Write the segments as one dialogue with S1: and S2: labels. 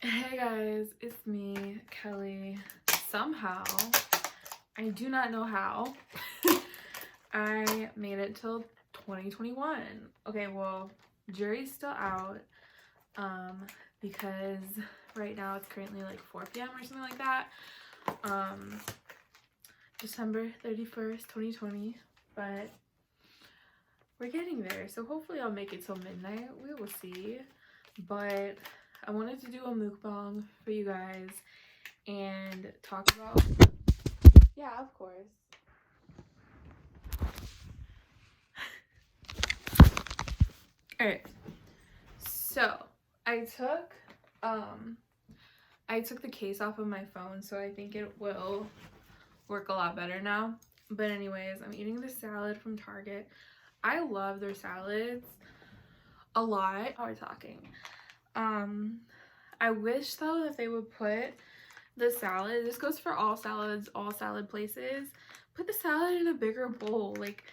S1: Hey guys, it's me, Kelly. Somehow, I do not know how, I made it till 2021. Okay, well, jury's still out, because right now it's currently like 4 p.m. or something like that. December 31st, 2020, but we're getting there, so hopefully I'll make it till midnight. We will see, but I wanted to do a mukbang for you guys and talk about, yeah, of course. All right, so I took the case off of my phone, so I think it will work a lot better now. But anyways, I'm eating the salad from Target. I love their salads a lot. How are we talking? I wish though that they would put the salad, this goes for all salads, all salad places, put the salad in a bigger bowl. Like,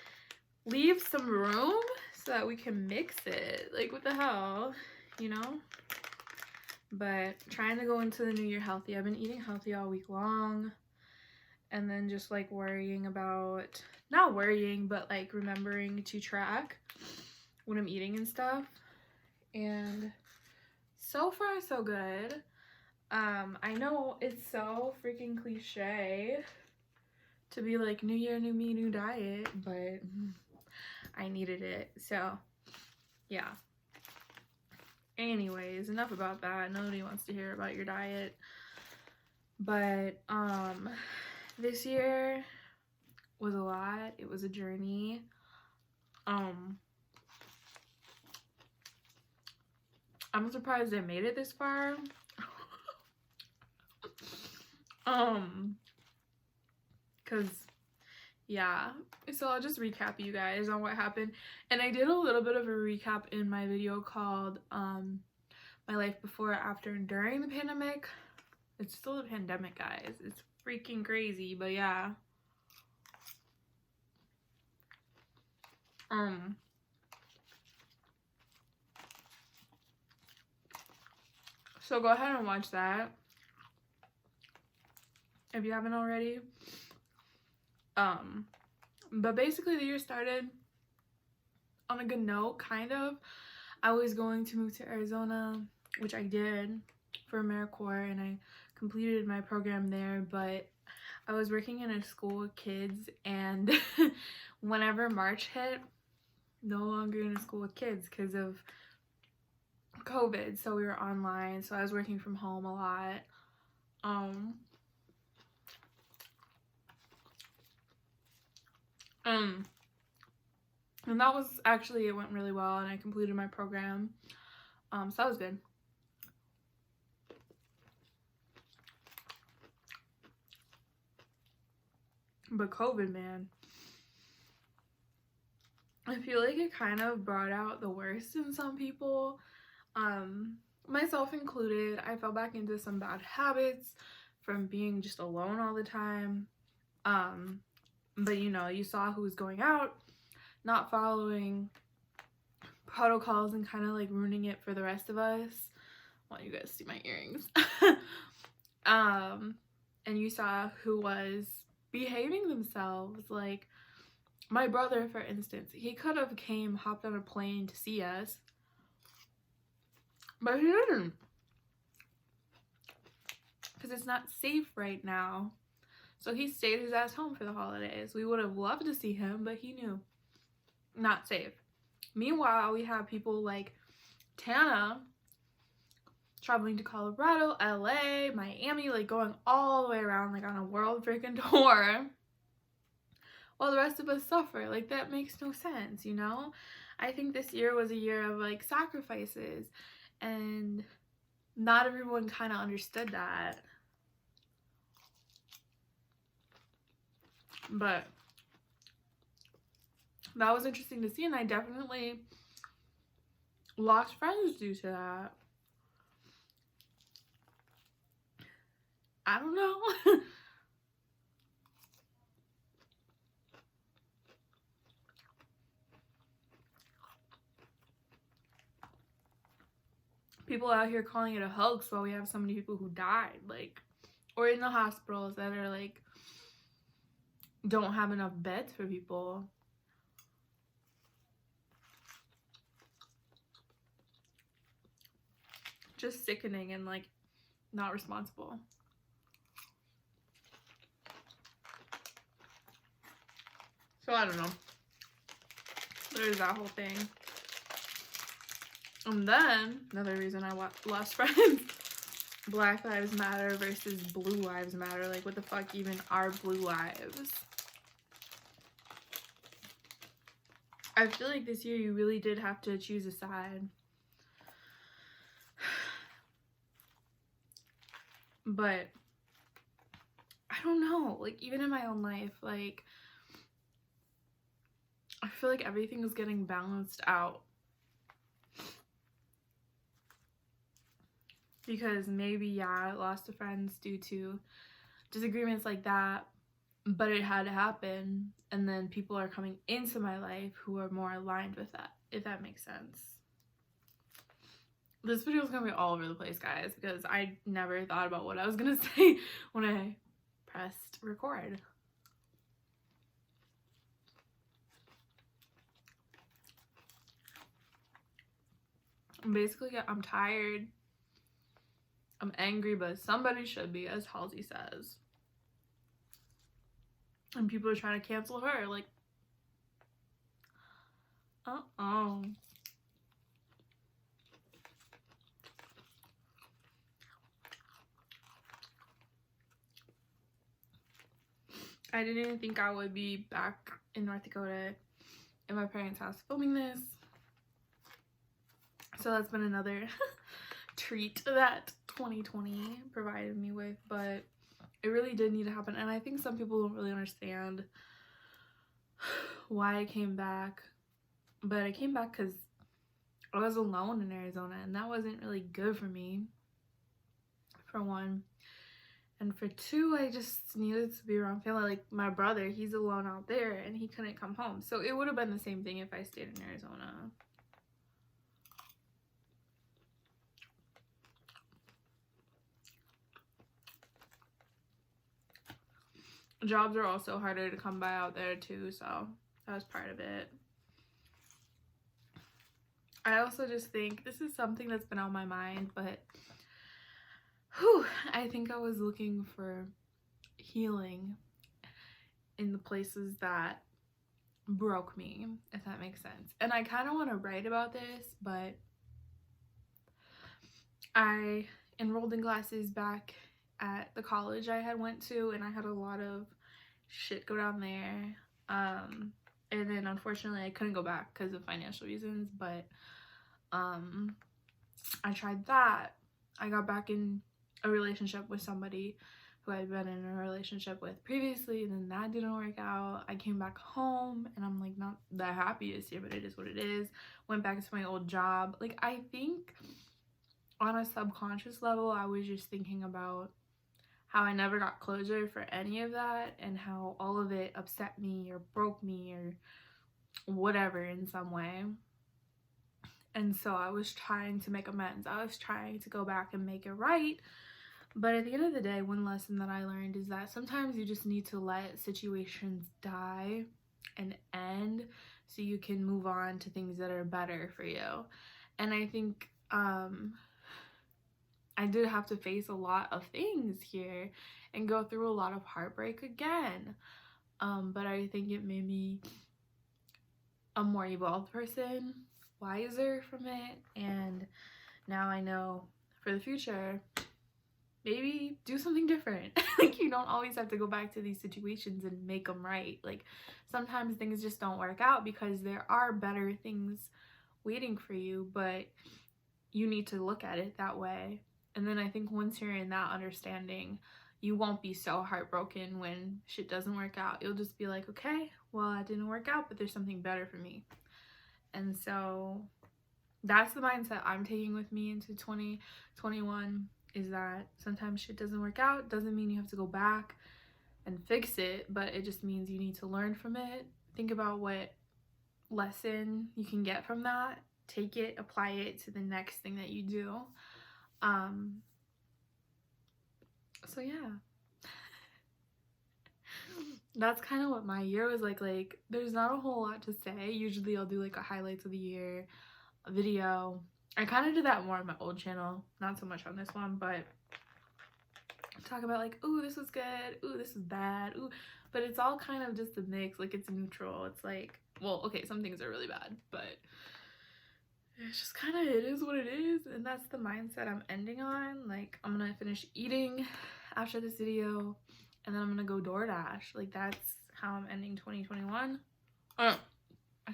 S1: leave some room so that we can mix it. Like, what the hell, you know? But trying to go into the new year healthy. I've been eating healthy all week long, and then just like worrying about, not worrying, but like remembering to track what I'm eating and stuff. And so far so good. I know it's so freaking cliche to be like, new year, new me, new diet, but I needed it. So yeah, anyways, enough about that. Nobody wants to hear about your diet. But this year was a lot. It was a journey. I'm surprised I made it this far. Because yeah, so I'll just recap you guys on what happened. And I did a little bit of a recap in my video called my life before, after, and during the pandemic. It's still a pandemic, guys. It's freaking crazy, but yeah. So go ahead and watch that if you haven't already. But basically the year started on a good note, kind of. I was going to move to Arizona, which I did for AmeriCorps, and I completed my program there, but I was working in a school with kids, and whenever March hit, no longer in a school with kids because of COVID, so we were online, so I was working from home a lot. And that was actually, it went really well, and I completed my program, so that was good. But COVID, man, I feel like it kind of brought out the worst in some people, myself included. I fell back into some bad habits from being just alone all the time. But you know, you saw who was going out, not following protocols, and kind of like ruining it for the rest of us. I want you guys to see my earrings. And you saw who was behaving themselves. Like my brother, for instance, he could have hopped on a plane to see us, but he didn't, because it's not safe right now. So he stayed his ass home for the holidays. We would have loved to see him, but he knew, not safe. Meanwhile, we have people like Tana traveling to Colorado, LA, Miami, like going all the way around, like on a world freaking tour, while the rest of us suffer. Like, that makes no sense, you know? I think this year was a year of like sacrifices, and not everyone kind of understood that. But that was interesting to see, and I definitely lost friends due to that. I don't know. people out here calling it a hoax while we have so many people who died, like, or in the hospitals that are like don't have enough beds for people. Just sickening and like not responsible. So I don't know. There's that whole thing. And then another reason I lost friends. Black Lives Matter versus Blue Lives Matter. Like, what the fuck even are blue lives? I feel like this year you really did have to choose a side. But I don't know, like, even in my own life, like, I feel like everything is getting balanced out. Because maybe, yeah, I lost a friend due to disagreements like that, but it had to happen. And then people are coming into my life who are more aligned with that, if that makes sense. This video is gonna be all over the place, guys, because I never thought about what I was gonna say when I pressed record. Basically, I'm tired. I'm angry, but somebody should be, as Halsey says. And people are trying to cancel her, like, I didn't even think I would be back in North Dakota in my parents' house filming this. So that's been another treat that 2020 provided me with, but it really did need to happen. And I think some people don't really understand why I came back. But I came back because I was alone in Arizona, and that wasn't really good for me, for one. And for two, I just needed to be around family. Like, my brother, he's alone out there, and he couldn't come home. So it would have been the same thing if I stayed in Arizona. Jobs are also harder to come by out there too, so that was part of it. I also just think this is something that's been on my mind, but I think I was looking for healing in the places that broke me, if that makes sense. And I kind of want to write about this, but I enrolled in classes back at the college I had went to, and I had a lot of shit go down there. And then unfortunately I couldn't go back because of financial reasons, but I tried that. I got back in a relationship with somebody who I'd been in a relationship with previously, and then that didn't work out. I came back home, and I'm like not the happiest here, but it is what it is. Went back to my old job. Like, I think on a subconscious level, I was just thinking about how I never got closure for any of that, and how all of it upset me or broke me or whatever in some way. And so I was trying to make amends. I was trying to go back and make it right. But at the end of the day, one lesson that I learned is that sometimes you just need to let situations die and end so you can move on to things that are better for you. And I think I did have to face a lot of things here and go through a lot of heartbreak again. But I think it made me a more evolved person, wiser from it, and now I know for the future, maybe do something different. Like, you don't always have to go back to these situations and make them right. Like, sometimes things just don't work out because there are better things waiting for you, but you need to look at it that way. And then I think once you're in that understanding, you won't be so heartbroken when shit doesn't work out. You'll just be like, okay, well, that didn't work out, but there's something better for me. And so that's the mindset I'm taking with me into 2021, is that sometimes shit doesn't work out. Doesn't mean you have to go back and fix it, but it just means you need to learn from it. Think about what lesson you can get from that. Take it, apply it to the next thing that you do. So yeah. That's kind of what my year was like. Like, there's not a whole lot to say. Usually I'll do like a highlights of the year, a video. I kind of did that more on my old channel, not so much on this one, but talk about like, ooh, this was good, ooh, this is bad, ooh, but it's all kind of just a mix. Like, it's neutral. It's like, well, okay, some things are really bad, but it's just kind of, it is what it is, and that's the mindset I'm ending on. Like, I'm gonna finish eating after this video, and then I'm gonna go DoorDash. Like, that's how I'm ending 2021. I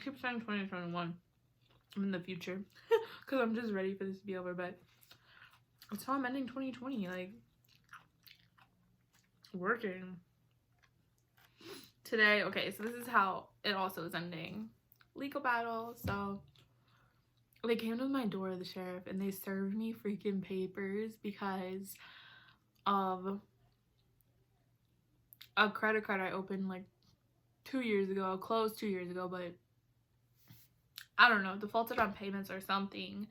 S1: keep saying 2021. I'm in the future because I'm just ready for this to be over, but that's how I'm ending 2020. Like, working. Today, okay, so this is how it also is ending. Legal battle. So they came to my door, the sheriff, and they served me freaking papers because of a credit card I opened like 2 years ago, closed 2 years ago, but I don't know, defaulted on payments or something.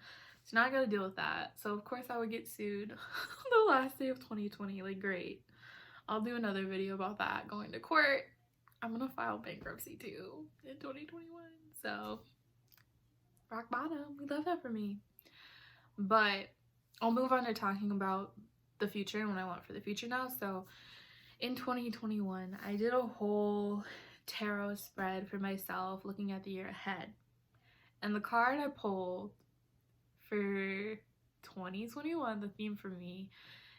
S1: So now I gotta deal with that. So of course I would get sued the last day of 2020. Like, great. I'll do another video about that, going to court. I'm gonna file bankruptcy too in 2021. So rock bottom. We love that for me. But I'll move on to talking about the future and what I want for the future now. So in 2021, I did a whole tarot spread for myself looking at the year ahead. And the card I pulled for 2021, the theme for me,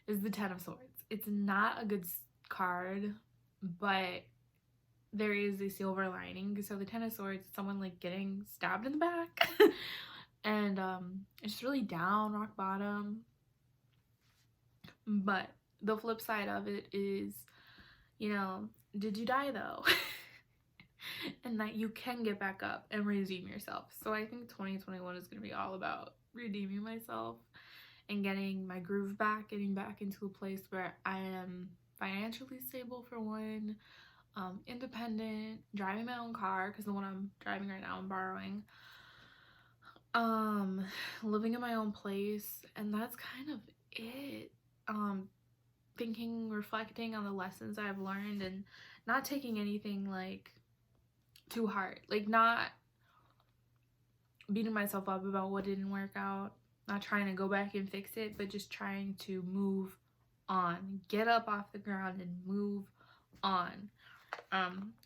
S1: is the Ten of Swords. It's not a good card, but there is a silver lining. So the Ten of Swords is someone like getting stabbed in the back and it's just really down, rock bottom. But the flip side of it is, you know, did you die though? And that you can get back up and redeem yourself. So I think 2021 is going to be all about redeeming myself and getting my groove back, getting back into a place where I am financially stable for one, independent, driving my own car, because the one I'm driving right now I'm borrowing, living in my own place, and that's kind of it. Thinking, reflecting on the lessons I've learned, and not taking anything like too hard, like not beating myself up about what didn't work out, not trying to go back and fix it, but just trying to move on, get up off the ground and move on.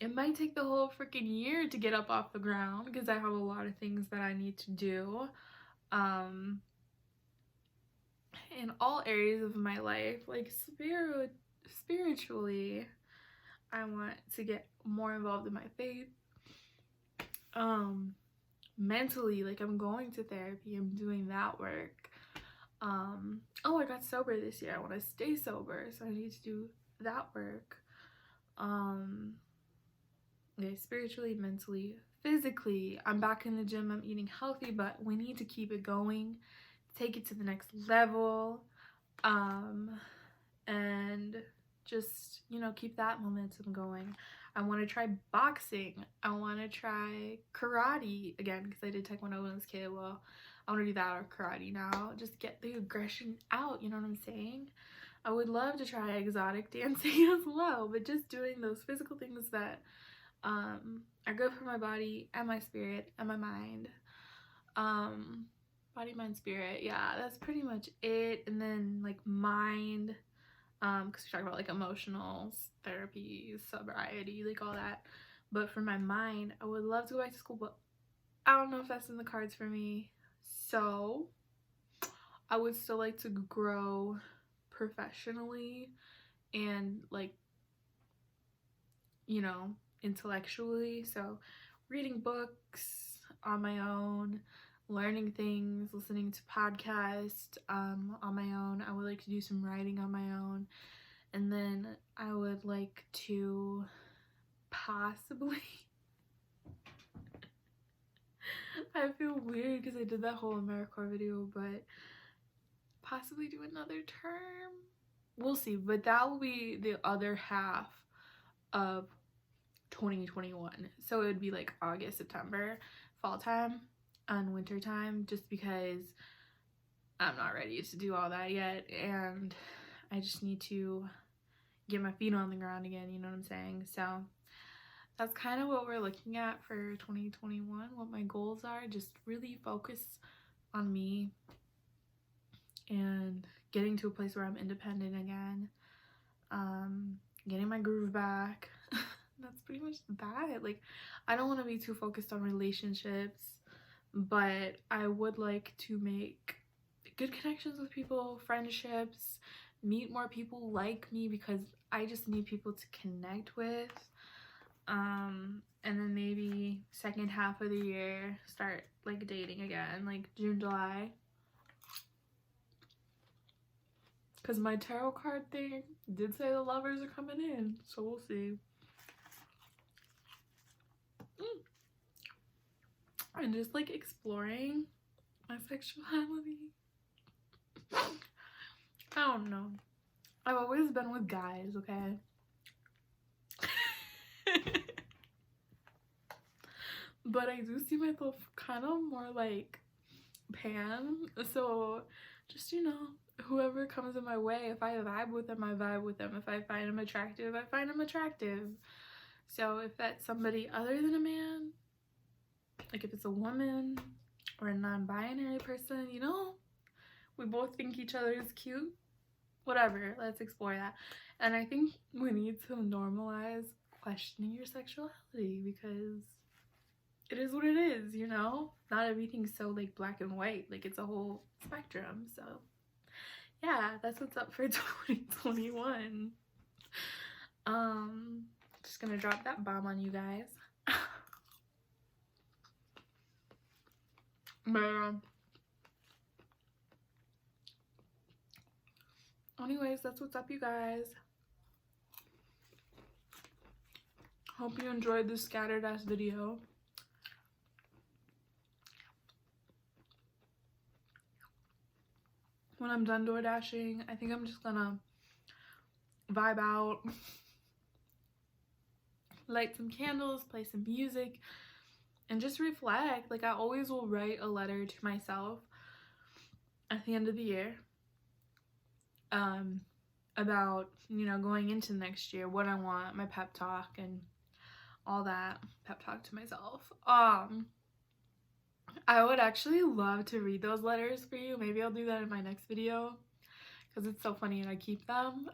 S1: It might take the whole freaking year to get up off the ground because I have a lot of things that I need to do in all areas of my life. Like spiritually, I want to get more involved in my faith. Mentally, like, I'm going to therapy, I'm doing that work. Oh, I got sober this year. I want to stay sober, so I need to do that work. Okay, spiritually, mentally, physically, I'm back in the gym, I'm eating healthy, but we need to keep it going, take it to the next level, and just, you know, keep that momentum going. I want to try boxing. I want to try karate again because I did taekwondo when I was a kid. Well, I want to do that or karate now. Just get the aggression out, you know what I'm saying? I would love to try exotic dancing as well, but just doing those physical things that are good for my body and my spirit and my mind. Body, mind, spirit. Yeah, that's pretty much it. And then like mind, because we talk about like emotional therapy, sobriety, like all that. But for my mind, I would love to go back to school, but I don't know if that's in the cards for me. So I would still like to grow professionally and, like, you know, intellectually. So reading books on my own, learning things, listening to podcasts on my own. I would like to do some writing on my own. And then I would like to possibly I feel weird because I did that whole AmeriCorps video, but possibly do another term. We'll see, but that will be the other half of 2021. So it would be like August, September, fall time, and winter time, just because I'm not ready to do all that yet, and I just need to get my feet on the ground again, you know what I'm saying? So that's kind of what we're looking at for 2021, what my goals are. Just really focus on me and getting to a place where I'm independent again, getting my groove back. That's pretty much that. Like, I don't want to be too focused on relationships, but I would like to make good connections with people, friendships, meet more people like me, because I just need people to connect with. And then maybe second half of the year start like dating again, like June, July. Because my tarot card thing did say the lovers are coming in, so we'll see. And just like exploring my sexuality. I don't know. I've always been with guys, okay? But I do see myself kind of more like pan. So just, you know, whoever comes in my way, if I vibe with them, I vibe with them. If I find them attractive, I find them attractive. So if that's somebody other than a man, like if it's a woman or a non-binary person, you know, we both think each other is cute, whatever, let's explore that. And I think we need to normalize questioning your sexuality, because it is what it is, you know? Not everything's so like black and white, like it's a whole spectrum. So yeah, that's what's up for 2021. Just gonna drop that bomb on you guys. But anyways, that's what's up, you guys. Hope you enjoyed this scattered ass video. When I'm done door dashing, I think I'm just gonna vibe out, light some candles, play some music, and just reflect. Like, I always will write a letter to myself at the end of the year about, you know, going into next year, what I want, my pep talk and all that. Pep talk to myself. I would actually love to read those letters for you. Maybe I'll do that in my next video, because it's so funny and I keep them.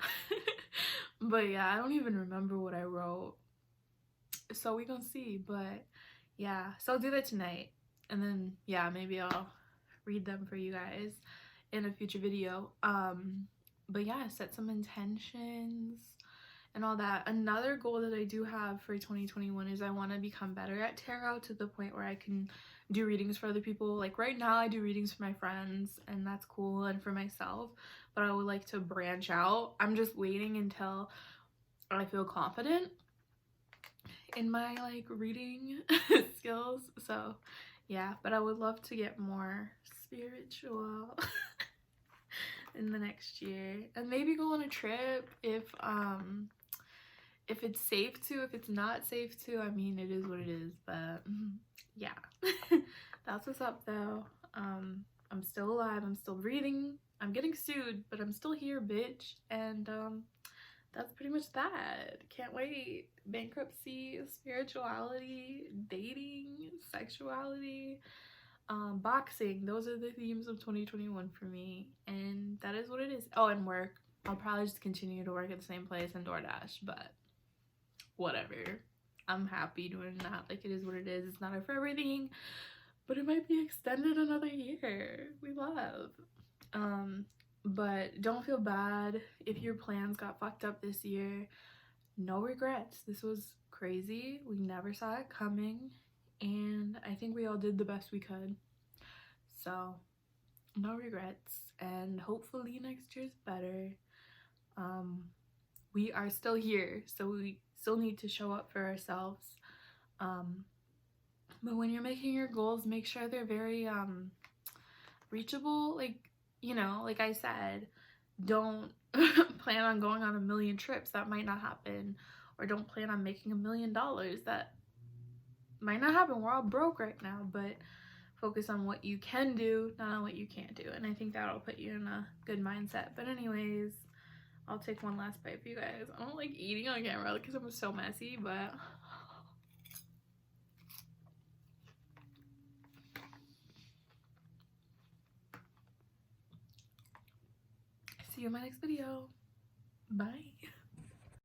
S1: But yeah, I don't even remember what I wrote, so we gonna see. But yeah, so I'll do that tonight, and then yeah, maybe I'll read them for you guys in a future video. But yeah, set some intentions and all that. Another goal that I do have for 2021 is I want to become better at tarot, to the point where I can do readings for other people. Like right now I do readings for my friends, and that's cool, and for myself, but I would like to branch out. I'm just waiting until I feel confident in my like reading skills. So yeah, but I would love to get more spiritual in the next year, and maybe go on a trip if it's safe to. If it's not safe to, I mean, it is what it is. But yeah. That's what's up though. I'm still alive, I'm still breathing, I'm getting sued, but I'm still here, bitch. And that's pretty much that. Can't wait. Bankruptcy, spirituality, dating, sexuality, boxing. Those are the themes of 2021 for me, and that is what it is. Oh, and work. I'll probably just continue to work at the same place and DoorDash, but whatever. I'm happy doing that. Like, it is what it is. It's not for everything, but it might be extended another year. We love. But don't feel bad if your plans got fucked up this year. No regrets. This was crazy. We never saw it coming, and I think we all did the best we could. So no regrets, and hopefully next year's better. We are still here, so we still need to show up for ourselves. But when you're making your goals, make sure they're very reachable. Like, you know, like I said, don't plan on going on 1 million trips. That might not happen. Or don't plan on making $1 million. That might not happen. We're all broke right now, but focus on what you can do, not on what you can't do. And I think that'll put you in a good mindset. But anyways, I'll take one last bite for you guys. I don't like eating on camera because I'm so messy, but see you in my next video. Bye.